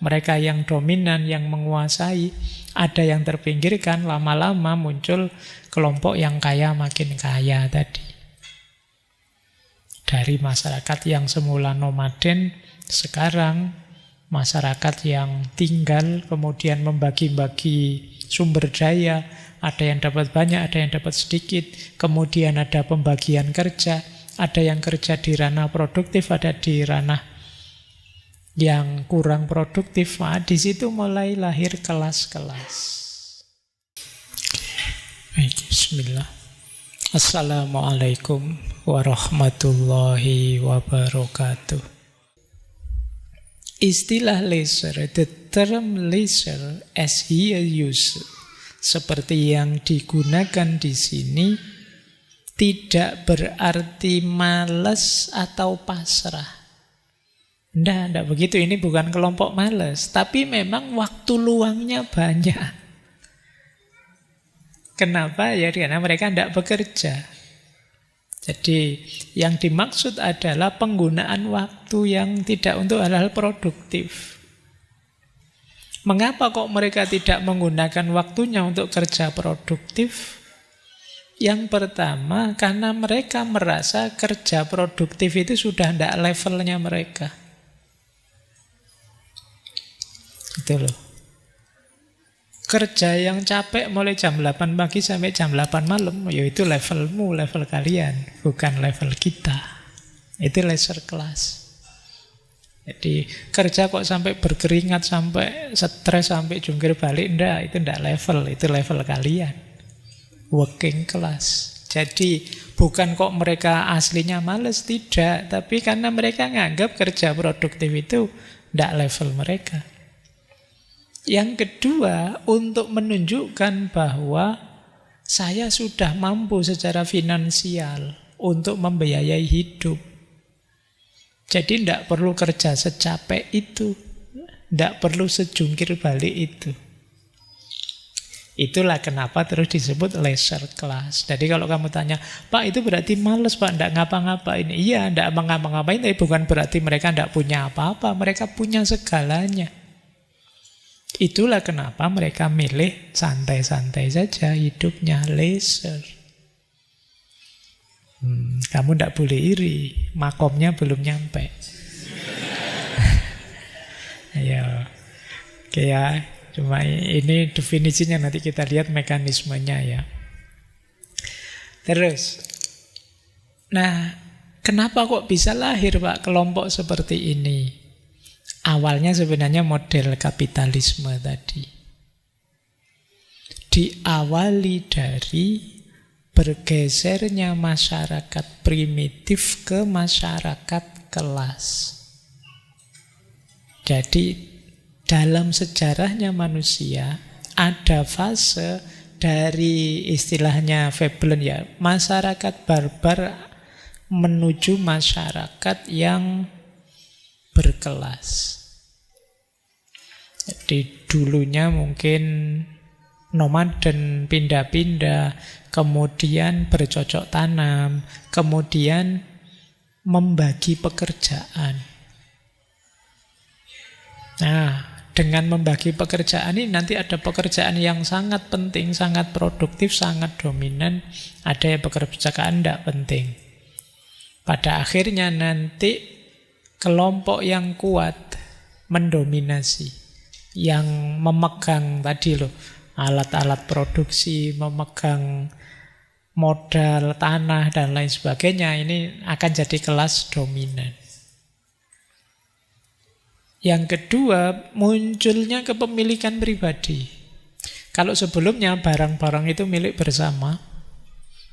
mereka yang dominan, yang menguasai. Ada yang terpinggirkan, lama-lama muncul kelompok yang kaya makin kaya tadi. Dari masyarakat yang semula nomaden, sekarang masyarakat yang tinggal, kemudian membagi-bagi sumber daya. Ada yang dapat banyak, ada yang dapat sedikit. Kemudian ada pembagian kerja. Ada yang kerja di ranah produktif, ada di ranah yang kurang produktif. Nah, di situ mulai lahir kelas-kelas. Baik, bismillah. Assalamualaikum warahmatullahi wabarakatuh. Istilah leisure, the term leisure as here used, seperti yang digunakan di sini, tidak berarti malas atau pasrah. Tidak begitu. Ini bukan kelompok malas, tapi memang waktu luangnya banyak. Kenapa? Ya karena mereka tidak bekerja. Jadi yang dimaksud adalah penggunaan waktu yang tidak untuk hal-hal produktif. Mengapa kok mereka tidak menggunakan waktunya untuk kerja produktif? Yang pertama, karena mereka merasa kerja produktif itu sudah tidak levelnya mereka. Gitu loh. Kerja yang capek mulai jam 8 pagi sampai jam 8 malam, ya itu levelmu, level kalian, bukan level kita. Itu leisure class. Jadi kerja kok sampai berkeringat, sampai stres, sampai jungkir balik, itu enggak level, itu level kalian. Working class. Jadi bukan kok mereka aslinya males, tidak, tapi karena mereka nganggap kerja produktif itu enggak level mereka. Yang kedua, untuk menunjukkan bahwa saya sudah mampu secara finansial untuk membiayai hidup. Jadi tidak perlu kerja secapek itu, tidak perlu sejungkir balik itu. Itulah kenapa terus disebut leisure class. Jadi kalau kamu tanya, Pak itu berarti males Pak, tidak ngapa-ngapain. Iya, tidak ngapa-ngapain, tapi bukan berarti mereka tidak punya apa-apa. Mereka punya segalanya. Itulah kenapa mereka milih santai-santai saja hidupnya, leisure. Kamu tidak boleh iri, makomnya belum nyampe. Ayo, oke ya, cuma ini definisinya, nanti kita lihat mekanismenya ya. Terus, nah, kenapa kok bisa lahir Pak kelompok seperti ini? Awalnya sebenarnya model kapitalisme tadi. Diawali dari bergesernya masyarakat primitif ke masyarakat kelas. Jadi dalam sejarahnya manusia ada fase dari istilahnya Veblen ya, masyarakat barbar menuju masyarakat yang berkelas. Jadi dulunya mungkin nomaden, pindah-pindah, kemudian bercocok tanam, kemudian membagi pekerjaan. Nah, dengan membagi pekerjaan ini nanti ada pekerjaan yang sangat penting, sangat produktif, sangat dominan, ada yang pekerjaan tidak penting. Pada akhirnya nanti kelompok yang kuat mendominasi, yang memegang tadi loh, alat-alat produksi, memegang modal, tanah, dan lain sebagainya, ini akan jadi kelas dominan. Yang kedua, munculnya kepemilikan pribadi. Kalau sebelumnya barang-barang itu milik bersama,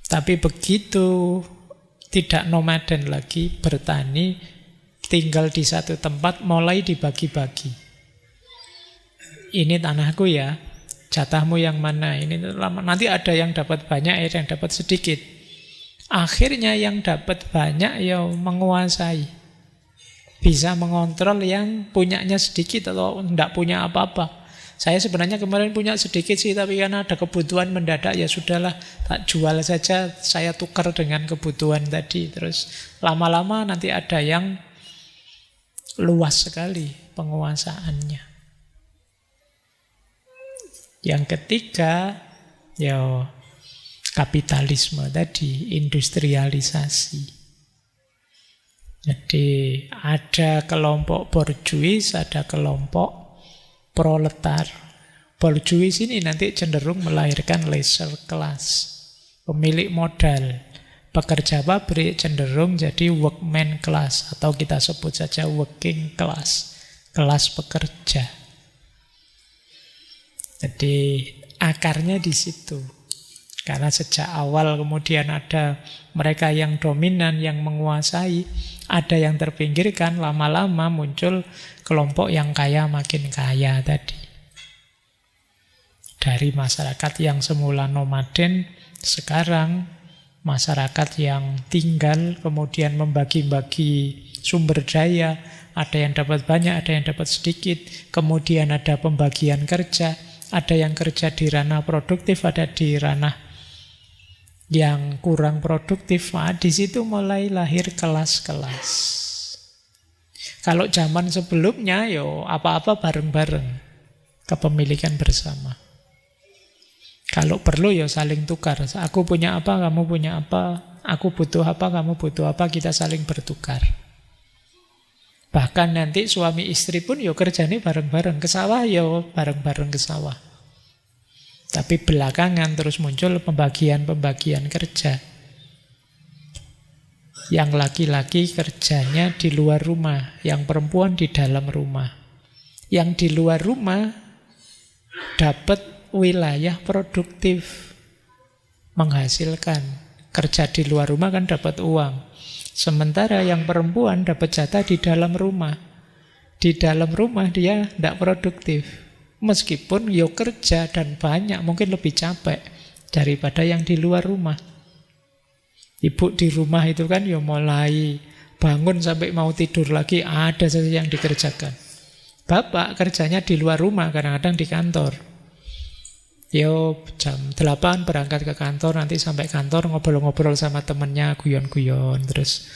tapi begitu tidak nomaden lagi, bertani, tinggal di satu tempat, mulai dibagi-bagi. Ini tanahku ya, jatahmu yang mana? Ini nanti ada yang dapat banyak, ada yang dapat sedikit. Akhirnya yang dapat banyak ya menguasai, bisa mengontrol yang punyanya sedikit atau tidak punya apa-apa. Saya sebenarnya kemarin punya sedikit sih, tapi karena ada kebutuhan mendadak, ya sudahlah, tak jual saja, saya tukar dengan kebutuhan tadi. Terus lama-lama nanti ada yang luas sekali penguasaannya. Yang ketiga, ya kapitalisme tadi, industrialisasi. Jadi ada kelompok borjuis, ada kelompok proletar. Borjuis ini nanti cenderung melahirkan leisure class, pemilik modal. Pekerja pabrik cenderung jadi workman class, atau kita sebut saja working class, kelas pekerja. Jadi akarnya di situ. Karena sejak awal kemudian ada mereka yang dominan, yang menguasai, ada yang terpinggirkan, lama-lama muncul kelompok yang kaya makin kaya tadi. Dari masyarakat yang semula nomaden, sekarang masyarakat yang tinggal, kemudian membagi-bagi sumber daya, ada yang dapat banyak, ada yang dapat sedikit, kemudian ada pembagian kerja, ada yang kerja di ranah produktif, ada di ranah yang kurang produktif. Di situ mulai lahir kelas-kelas. Kalau zaman sebelumnya, apa-apa bareng-bareng, kepemilikan bersama. Kalau perlu saling tukar. Aku punya apa, kamu punya apa. Aku butuh apa, kamu butuh apa. Kita saling bertukar. Bahkan nanti suami istri pun kerjanya bareng-bareng. Ke sawah bareng-bareng ke sawah. Tapi belakangan terus muncul pembagian-pembagian kerja. Yang laki-laki kerjanya di luar rumah, yang perempuan di dalam rumah. Yang di luar rumah dapat wilayah produktif, menghasilkan. Kerja di luar rumah kan dapat uang. Sementara yang perempuan dapat jatah di dalam rumah. Di dalam rumah dia tidak produktif. Meskipun kerja dan banyak, mungkin lebih capek daripada yang di luar rumah. Ibu di rumah itu kan mulai bangun sampai mau tidur lagi, ada saja yang dikerjakan. Bapak kerjanya di luar rumah, kadang-kadang di kantor. Jam 8 berangkat ke kantor, nanti sampai kantor ngobrol-ngobrol sama temennya, guyon-guyon, terus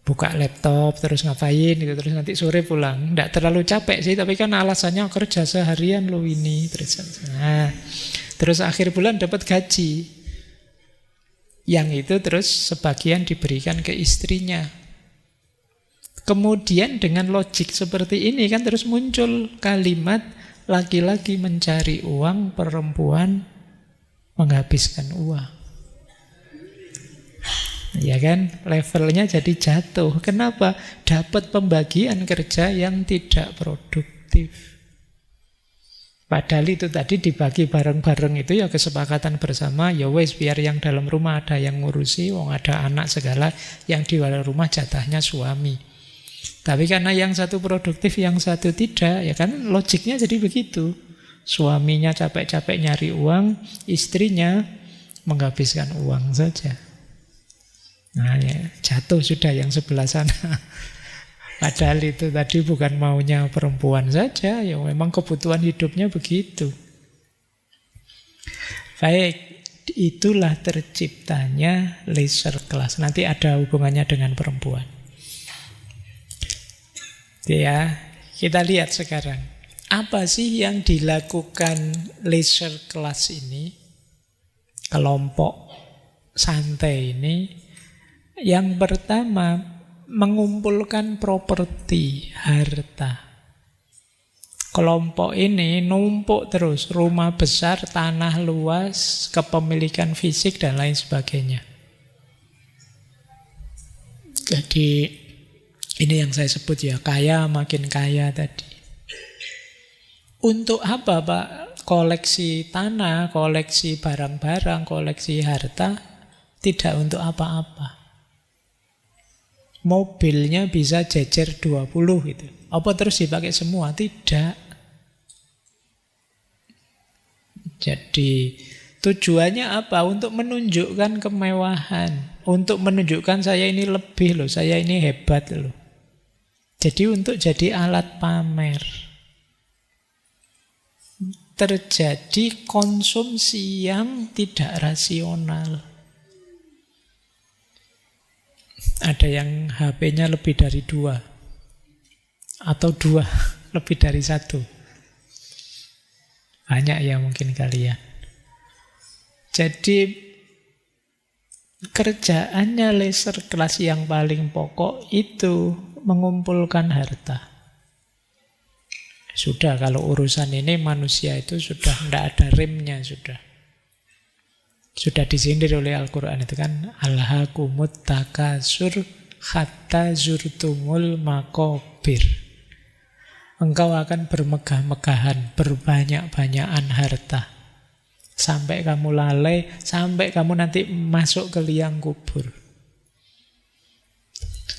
buka laptop, terus ngapain gitu, terus nanti sore pulang. Nggak terlalu capek sih, tapi kan alasannya kerja seharian lo ini. Terus akhir bulan dapat gaji. Yang itu terus sebagian diberikan ke istrinya. Kemudian dengan logik seperti ini kan terus muncul kalimat laki-laki mencari uang, perempuan menghabiskan uang. Ya kan, levelnya jadi jatuh. Kenapa? Dapat pembagian kerja yang tidak produktif. Padahal itu tadi dibagi bareng-bareng itu kesepakatan bersama. Wes biar yang dalam rumah ada yang ngurusi, ada anak segala, yang di luar rumah jatahnya suami. Tapi karena yang satu produktif, yang satu tidak, kan logiknya jadi begitu. Suaminya capek-capek nyari uang, istrinya menghabiskan uang saja. Jatuh sudah yang sebelah sana. Padahal itu tadi bukan maunya perempuan saja, memang kebutuhan hidupnya begitu. Baik, itulah terciptanya leisure class. Nanti ada hubungannya dengan perempuan. Kita lihat sekarang. Apa sih yang dilakukan leisure class ini? Kelompok santai ini. Yang pertama, mengumpulkan properti, harta. Kelompok ini numpuk terus, rumah besar, tanah luas, kepemilikan fisik, dan lain sebagainya. Jadi ini yang saya sebut kaya makin kaya tadi. Untuk apa Pak? Koleksi tanah, koleksi barang-barang, koleksi harta, tidak untuk apa-apa. Mobilnya bisa jejer 20 gitu. Apa terus dipakai semua? Tidak. Jadi tujuannya apa? Untuk menunjukkan kemewahan. Untuk menunjukkan saya ini lebih loh, saya ini hebat loh. Jadi untuk jadi alat pamer. Terjadi konsumsi yang tidak rasional. Ada yang HP-nya lebih dari 2. Atau 2, lebih dari 1. Banyak ya mungkin kalian. Jadi kerjaannya leisure class yang paling pokok itu mengumpulkan harta. Sudah, kalau urusan ini manusia itu sudah tidak ada remnya, sudah disindir oleh Al-Quran itu kan, alhaakumut takasur hatta zurtumul makobir. Engkau akan bermegah-megahan, berbanyak-banyakan harta, sampai kamu lalai, sampai kamu nanti masuk ke liang kubur.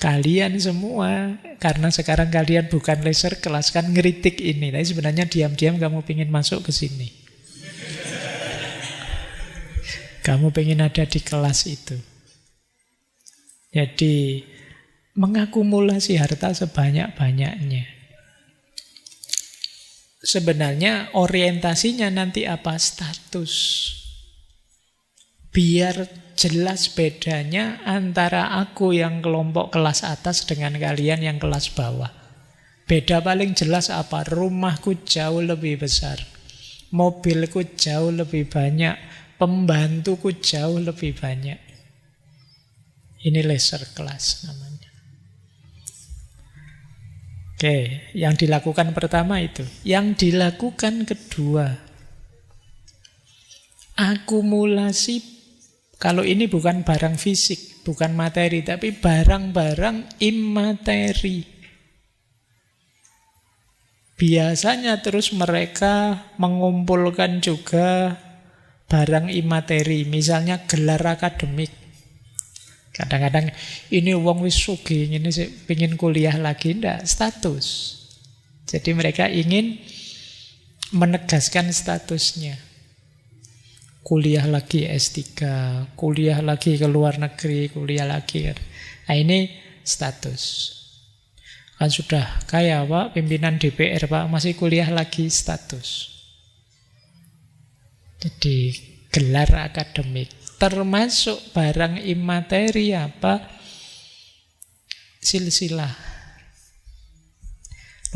Kalian semua, karena sekarang kalian bukan leisure class, kan ngeritik ini, tapi sebenarnya diam-diam kamu ingin masuk ke sini. Kamu ingin ada di kelas itu. Jadi mengakumulasi harta sebanyak-banyaknya. Sebenarnya orientasinya nanti apa? Status. Biar jelas bedanya antara aku yang kelompok kelas atas dengan kalian yang kelas bawah. Beda paling jelas apa? Rumahku jauh lebih besar, mobilku jauh lebih banyak, pembantuku jauh lebih banyak. Ini leisure class namanya. Oke, yang dilakukan pertama itu. Yang dilakukan kedua, akumulasi. Kalau ini bukan barang fisik, bukan materi, tapi barang-barang imateri. Biasanya terus mereka mengumpulkan juga barang imateri, misalnya gelar akademik. Kadang-kadang ini wong wis sugih, ini pengen kuliah lagi, ndak, status. Jadi mereka ingin menegaskan statusnya. Kuliah lagi S3, kuliah lagi ke luar negeri, kuliah lagi. Nah ini status. Kan sudah kaya Pak, pimpinan DPR Pak, masih kuliah lagi, status. Jadi gelar akademik. Termasuk barang imateri apa? Silsilah.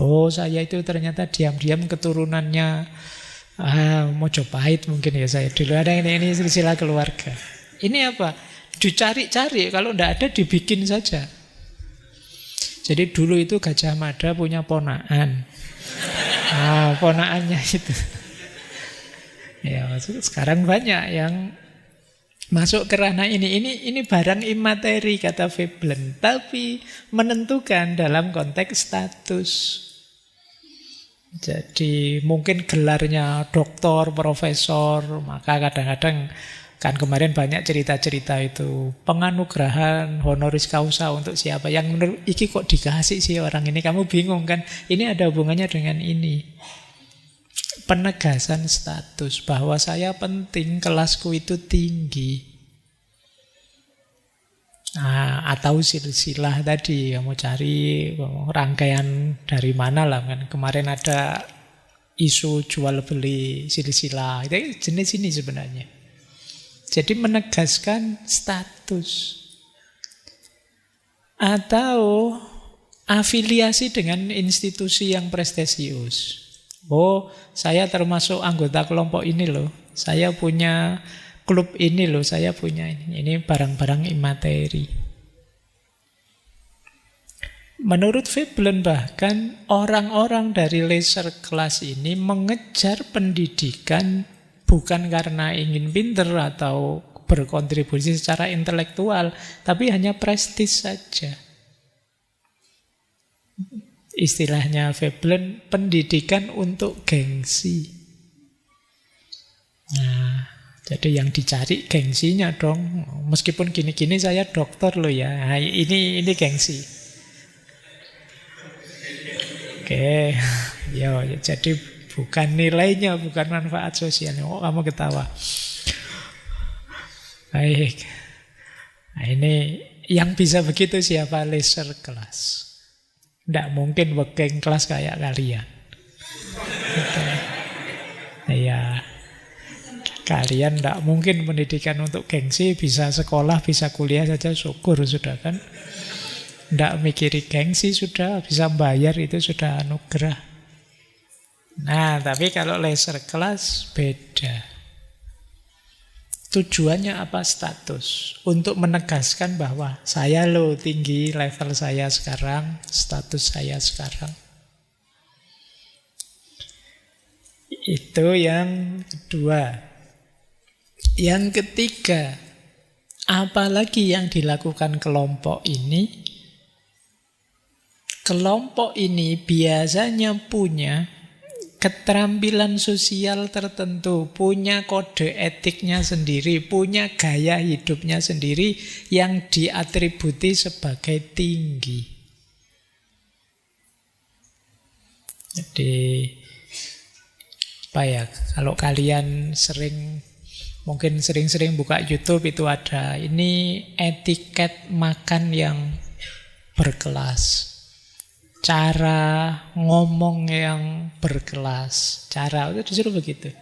Oh, saya itu ternyata diam-diam keturunannya Mojopahit mungkin ya saya dulu. Ada ini silsilah keluarga. Ini apa? Dicari-cari, kalau tidak ada dibikin saja. Jadi dulu itu Gajah Mada punya ponakan. Nah, ponakannya itu. Ya, sekarang banyak yang masuk ke ranah ini. Ini barang imateri kata Veblen, tapi menentukan dalam konteks status. Jadi mungkin gelarnya doktor, profesor, maka kadang-kadang kan kemarin banyak cerita-cerita itu penganugerahan honoris causa untuk siapa yang menurut iki kok dikasih sih orang ini, kamu bingung kan? Ini ada hubungannya dengan ini. Penegasan status bahwa saya penting, kelasku itu tinggi. Nah, atau silsilah tadi, kamu cari rangkaian dari mana lah kan. Kemarin ada isu jual beli silsilah, itu jenis ini sebenarnya. Jadi menegaskan status. Atau afiliasi dengan institusi yang prestisius. Oh, saya termasuk anggota kelompok ini loh. Saya punya klub ini loh, saya punya ini. Ini barang-barang imateri. Menurut Veblen bahkan orang-orang dari leisure class ini mengejar pendidikan bukan karena ingin pinter atau berkontribusi secara intelektual, tapi hanya prestis saja. Istilahnya Veblen, pendidikan untuk gengsi. Nah, jadi yang dicari gengsinya dong. Meskipun gini-gini saya dokter loh ya. Nah, ini gengsi. Oke. Yo, jadi bukan nilainya, bukan manfaat sosialnya. Oh, kamu ketawa. Baik. Nah, ini yang bisa begitu siapa? Leisure class. Tidak mungkin working class kayak kalian. Ya. Kalian tidak mungkin pendidikan untuk gengsi, bisa sekolah, bisa kuliah saja syukur sudah kan. Tidak mikiri gengsi sudah, bisa bayar itu sudah anugerah. Nah, tapi kalau laser class beda. Tujuannya apa? Status. Untuk menegaskan bahwa saya loh tinggi, level saya sekarang, status saya sekarang. Itu yang kedua. Yang ketiga, apalagi yang dilakukan kelompok ini? Kelompok ini biasanya punya keterampilan sosial tertentu, punya kode etiknya sendiri, punya gaya hidupnya sendiri yang diatributi sebagai tinggi. Jadi, apa ya, kalau kalian mungkin sering-sering buka YouTube itu ada, ini etiket makan yang berkelas. Cara ngomong yang berkelas. Cara itu disuruh begitu.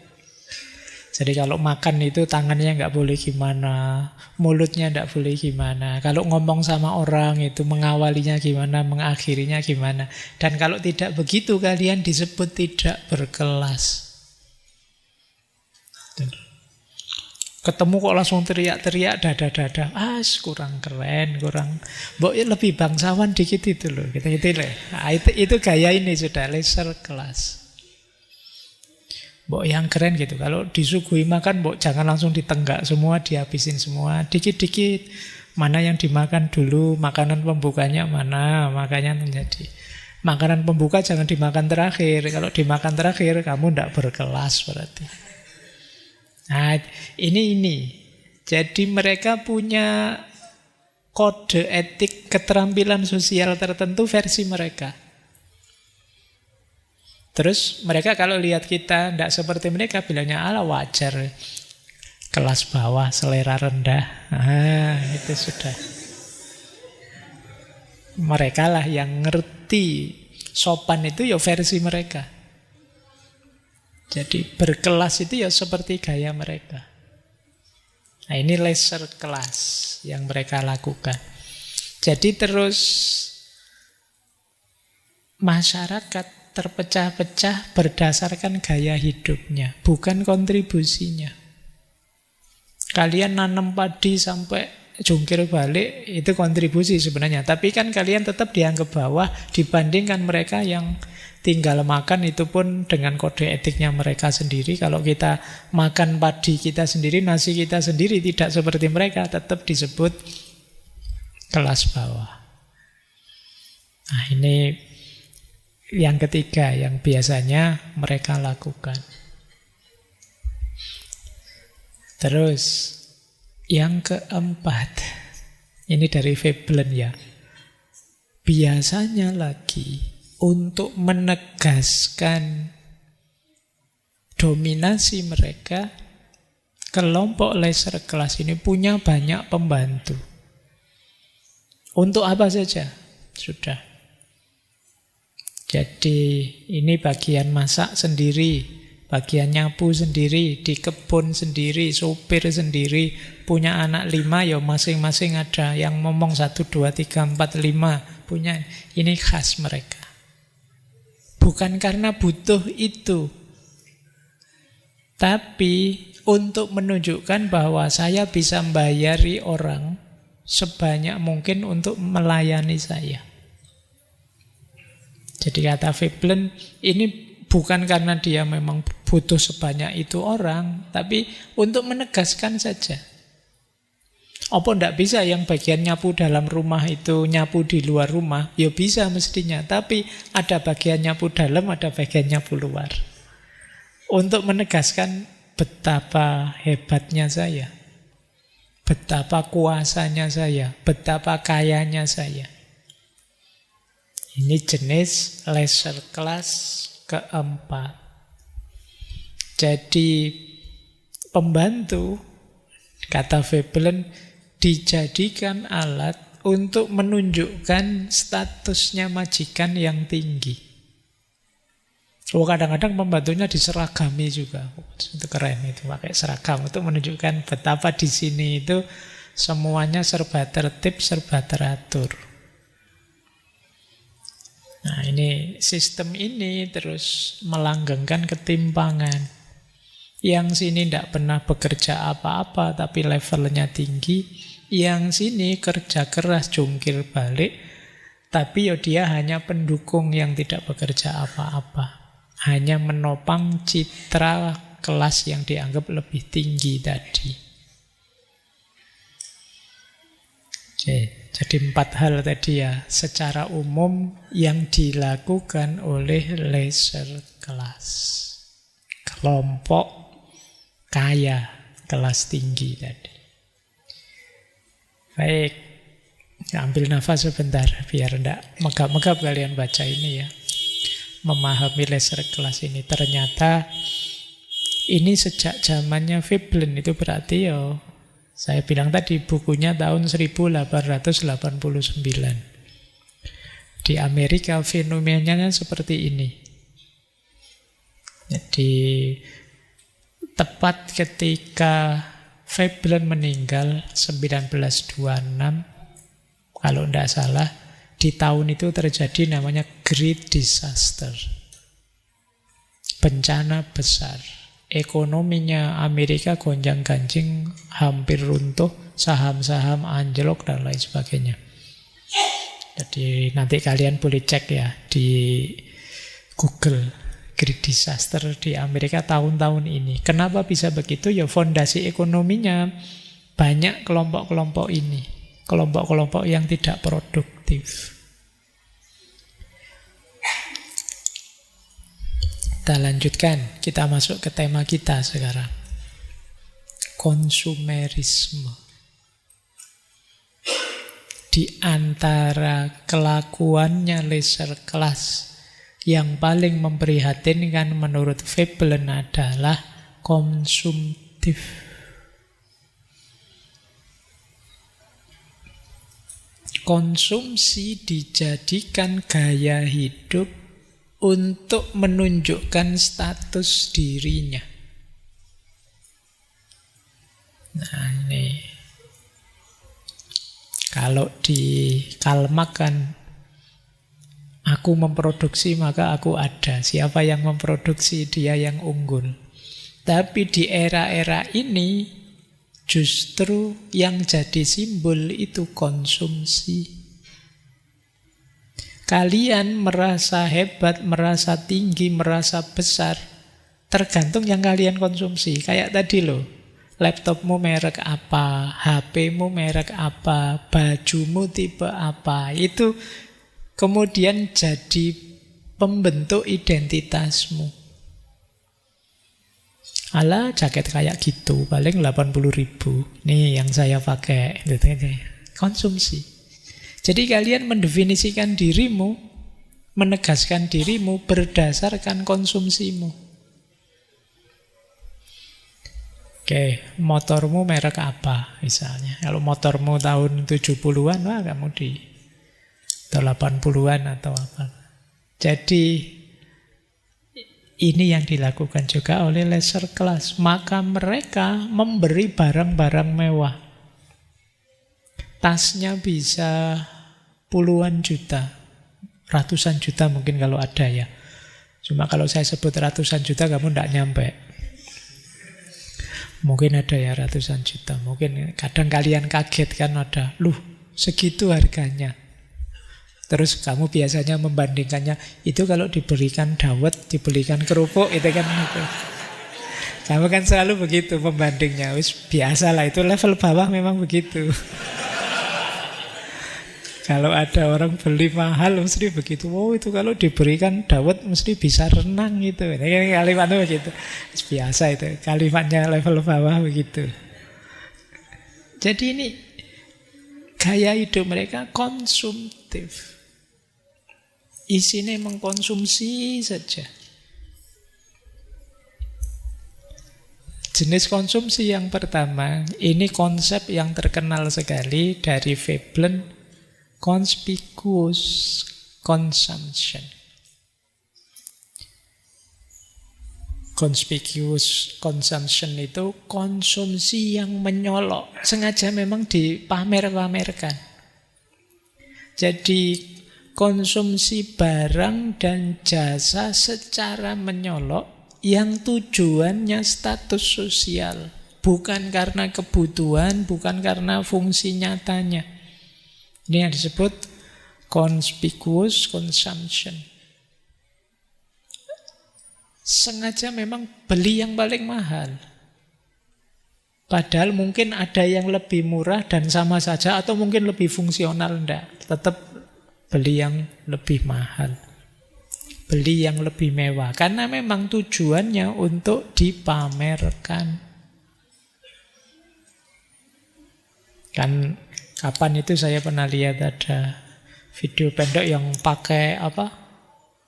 Jadi kalau makan itu tangannya nggak boleh gimana, mulutnya nggak boleh gimana. Kalau ngomong sama orang itu mengawalinya gimana, mengakhirinya gimana. Dan kalau tidak begitu kalian disebut tidak berkelas. Ketemu kok langsung teriak-teriak, dada-dada. Kurang keren, kurang. Mbok lebih bangsawan dikit itu loh. Gitu loh. Nah, itu gaya ini sudah laser class. Mbok yang keren gitu. Kalau disuguhi makan, mbok jangan langsung ditenggak semua, dihabisin semua. Dikit-dikit. Mana yang dimakan dulu, makanan pembukanya mana, makanya menjadi. Makanan pembuka jangan dimakan terakhir. Kalau dimakan terakhir, kamu tidak berkelas berarti. Nah, ini. Jadi mereka punya kode etik keterampilan sosial tertentu versi mereka. Terus mereka kalau lihat kita tidak seperti mereka, bilangnya ala wajar. Kelas bawah, selera rendah. Itu sudah. Mereka lah yang ngerti sopan itu ya versi mereka. Jadi berkelas itu ya seperti gaya mereka. Nah, ini laser kelas yang mereka lakukan. Jadi terus masyarakat terpecah-pecah berdasarkan gaya hidupnya, bukan kontribusinya. Kalian nanam padi sampai jungkir balik, itu kontribusi sebenarnya. Tapi kan kalian tetap dianggap bawah dibandingkan mereka yang tinggal makan, itu pun dengan kode etiknya mereka sendiri. Kalau kita makan padi kita sendiri, nasi kita sendiri, tidak seperti mereka, tetap disebut kelas bawah. Nah, ini yang ketiga yang biasanya mereka lakukan. Terus yang keempat, ini dari Veblen ya. Biasanya lagi untuk menegaskan dominasi mereka, kelompok laser class ini punya banyak pembantu. Untuk apa saja? Sudah. Jadi ini bagian masak sendiri, bagian nyapu sendiri, di kebun sendiri, sopir sendiri, punya anak 5 ya masing-masing ada yang ngomong 1, 2, 3, 4, 5 punya. Ini khas mereka. Bukan karena butuh itu, tapi untuk menunjukkan bahwa saya bisa membayari orang sebanyak mungkin untuk melayani saya. Jadi kata Veblen, ini bukan karena dia memang butuh sebanyak itu orang, tapi untuk menegaskan saja. Apa ndak bisa yang bagian nyapu dalam rumah itu nyapu di luar rumah? Ya bisa mestinya, tapi ada bagian nyapu dalam, ada bagian nyapu luar. Untuk menegaskan betapa hebatnya saya, betapa kuasanya saya, betapa kayanya saya. Ini jenis laser class keempat. Jadi pembantu, kata Veblen, dijadikan alat untuk menunjukkan statusnya majikan yang tinggi. Kadang-kadang pembantunya diseragami juga. Itu keren itu, pakai seragam untuk menunjukkan betapa di sini itu semuanya serba tertib, serba teratur. Nah, ini sistem ini terus melanggengkan ketimpangan. Yang sini tidak pernah bekerja apa-apa tapi levelnya tinggi. Yang sini kerja keras, jungkir balik, tapi dia hanya pendukung yang tidak bekerja apa-apa. Hanya menopang citra kelas yang dianggap lebih tinggi tadi. Oke, jadi 4 hal tadi ya, secara umum yang dilakukan oleh leisure class. Kelompok kaya, kelas tinggi tadi. Baik, ambil nafas sebentar biar tidak megap-megap kalian baca ini ya. Memahami leisure class ini. Ternyata ini sejak zamannya Veblen, itu berarti ya saya bilang tadi bukunya tahun 1889. Di Amerika fenomenanya seperti ini. Jadi tepat ketika Veblen meninggal 1926, kalau tidak salah, di tahun itu terjadi namanya Great Disaster. Bencana besar. Ekonominya Amerika gonjang-ganjing, hampir runtuh, saham-saham anjlok dan lain sebagainya. Jadi nanti kalian boleh cek ya di Google. Great Disaster di Amerika tahun-tahun ini. Kenapa bisa begitu? Ya fondasi ekonominya banyak kelompok-kelompok ini. Kelompok-kelompok yang tidak produktif. Kita lanjutkan. Kita masuk ke tema kita sekarang. Konsumerisme. Di antara kelakuannya leisure class yang paling memprihatinkan menurut Veblen adalah konsumtif. Konsumsi dijadikan gaya hidup untuk menunjukkan status dirinya. Nah ini, kalau di Karl Marx kan, aku memproduksi maka aku ada. Siapa yang memproduksi, dia yang unggul. Tapi di era-era ini justru yang jadi simbol itu konsumsi. Kalian merasa hebat, merasa tinggi, merasa besar, tergantung yang kalian konsumsi. Kayak tadi loh, laptopmu merek apa, HP-mu merek apa, bajumu tipe apa, itu kemudian jadi pembentuk identitasmu. Alah, jaket kayak gitu, paling 80.000. Nih yang saya pakai. Konsumsi. Jadi kalian mendefinisikan dirimu, menegaskan dirimu berdasarkan konsumsimu. Oke, motormu merek apa misalnya. Kalau motormu tahun 70-an, wah kamu di atau 80-an atau apa. Jadi ini yang dilakukan juga oleh leisure class. Maka mereka memberi barang-barang mewah. Tasnya bisa puluhan juta, ratusan juta mungkin kalau ada ya. Cuma kalau saya sebut ratusan juta kamu tidak nyampe. Mungkin ada ya ratusan juta. Mungkin kadang kalian kaget kan ada, loh segitu harganya. Terus kamu biasanya membandingkannya, itu kalau diberikan dawet, diberikan kerupuk, itu kan itu. Kamu kan selalu begitu pembandingnya. Wis biasalah, itu level bawah memang begitu. Kalau ada orang beli mahal mesti begitu. Wow, itu kalau diberikan dawet mesti bisa renang gitu. Ini kalimatnya begitu. Biasa itu. Kalimatnya level bawah begitu. Jadi ini gaya hidup mereka konsumtif. Isinya mengkonsumsi saja. Jenis konsumsi yang pertama, ini konsep yang terkenal sekali dari Veblen, conspicuous consumption. Conspicuous consumption itu konsumsi yang menyolok, sengaja memang dipamer-pamerkan. Jadi konsumsi barang dan jasa secara menyolok yang tujuannya status sosial, bukan karena kebutuhan, bukan karena fungsi nyatanya. Ini yang disebut conspicuous consumption. Sengaja memang beli yang paling mahal. Padahal mungkin ada yang lebih murah dan sama saja, atau mungkin lebih fungsional, enggak. Tetap beli yang lebih mahal. Beli yang lebih mewah. Karena memang tujuannya untuk dipamerkan. Kan kapan itu saya pernah lihat ada video pendek yang pakai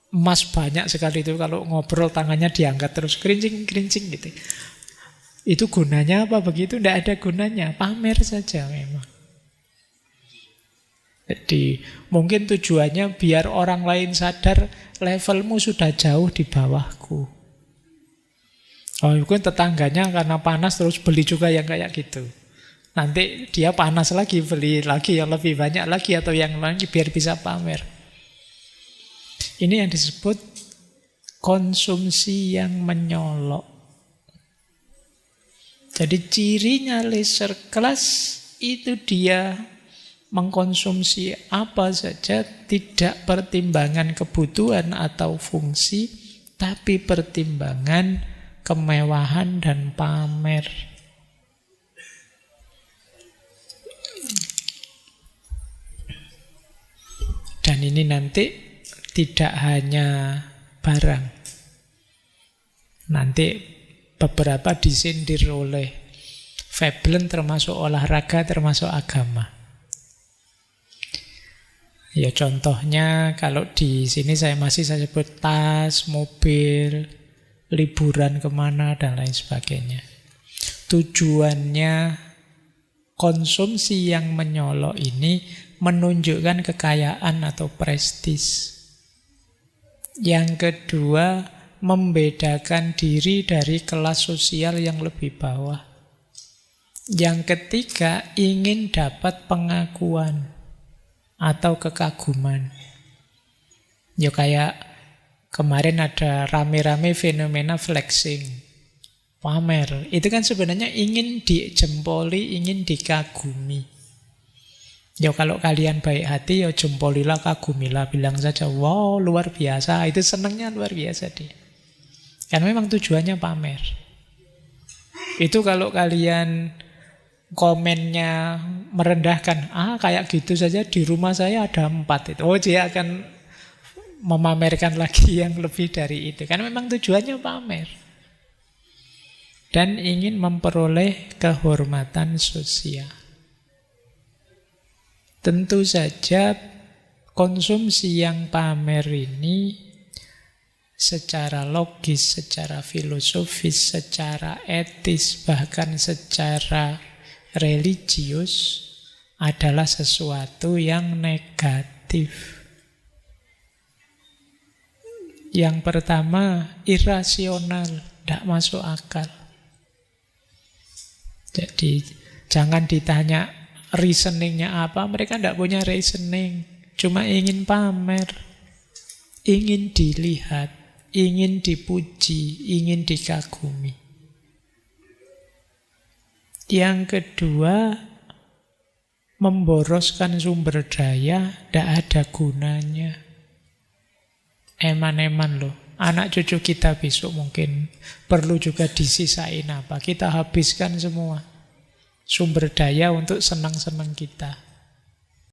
emas banyak sekali itu, kalau ngobrol tangannya diangkat terus kerincing gitu. Itu gunanya apa begitu? Tidak ada gunanya, pamer saja memang. Jadi mungkin tujuannya biar orang lain sadar levelmu sudah jauh di bawahku. Oh, mungkin tetangganya karena panas terus beli juga yang kayak gitu. Nanti dia panas lagi, beli lagi yang lebih banyak lagi atau yang lagi biar bisa pamer. Ini yang disebut konsumsi yang menyolok. Jadi cirinya leisure class itu dia mengkonsumsi apa saja, tidak pertimbangan kebutuhan atau fungsi, tapi pertimbangan kemewahan dan pamer. Dan ini nanti tidak hanya barang. Nanti beberapa disindir oleh Veblen, termasuk olahraga, termasuk agama. Ya contohnya kalau di sini saya sebut tas, mobil, liburan kemana dan lain sebagainya. Tujuannya konsumsi yang menyolok ini menunjukkan kekayaan atau prestis. Yang kedua, membedakan diri dari kelas sosial yang lebih bawah. Yang ketiga, ingin dapat pengakuan atau kekaguman. Ya kayak kemarin ada rame-rame fenomena flexing, pamer. Itu kan sebenarnya ingin dijempoli, ingin dikagumi. Ya kalau kalian baik hati, ya jempolilah, kagumilah, bilang saja, wow luar biasa, itu senangnya luar biasa dia. Karena memang tujuannya pamer. Itu kalau kalian komennya merendahkan, kayak gitu saja di rumah saya ada 4 itu. Oh, dia akan memamerkan lagi yang lebih dari itu. Karena memang tujuannya pamer. Dan ingin memperoleh kehormatan sosial. Tentu saja konsumsi yang pamer ini secara logis, secara filosofis, secara etis, bahkan secara religius adalah sesuatu yang negatif. Yang pertama, irasional, tidak masuk akal. Jadi jangan ditanya reasoningnya apa, mereka tidak punya reasoning, cuma ingin pamer, ingin dilihat, ingin dipuji, ingin dikagumi. Yang kedua, memboroskan sumber daya, tidak ada gunanya. Eman-eman loh, anak cucu kita besok mungkin perlu juga disisain apa, kita habiskan semua sumber daya untuk senang-senang kita.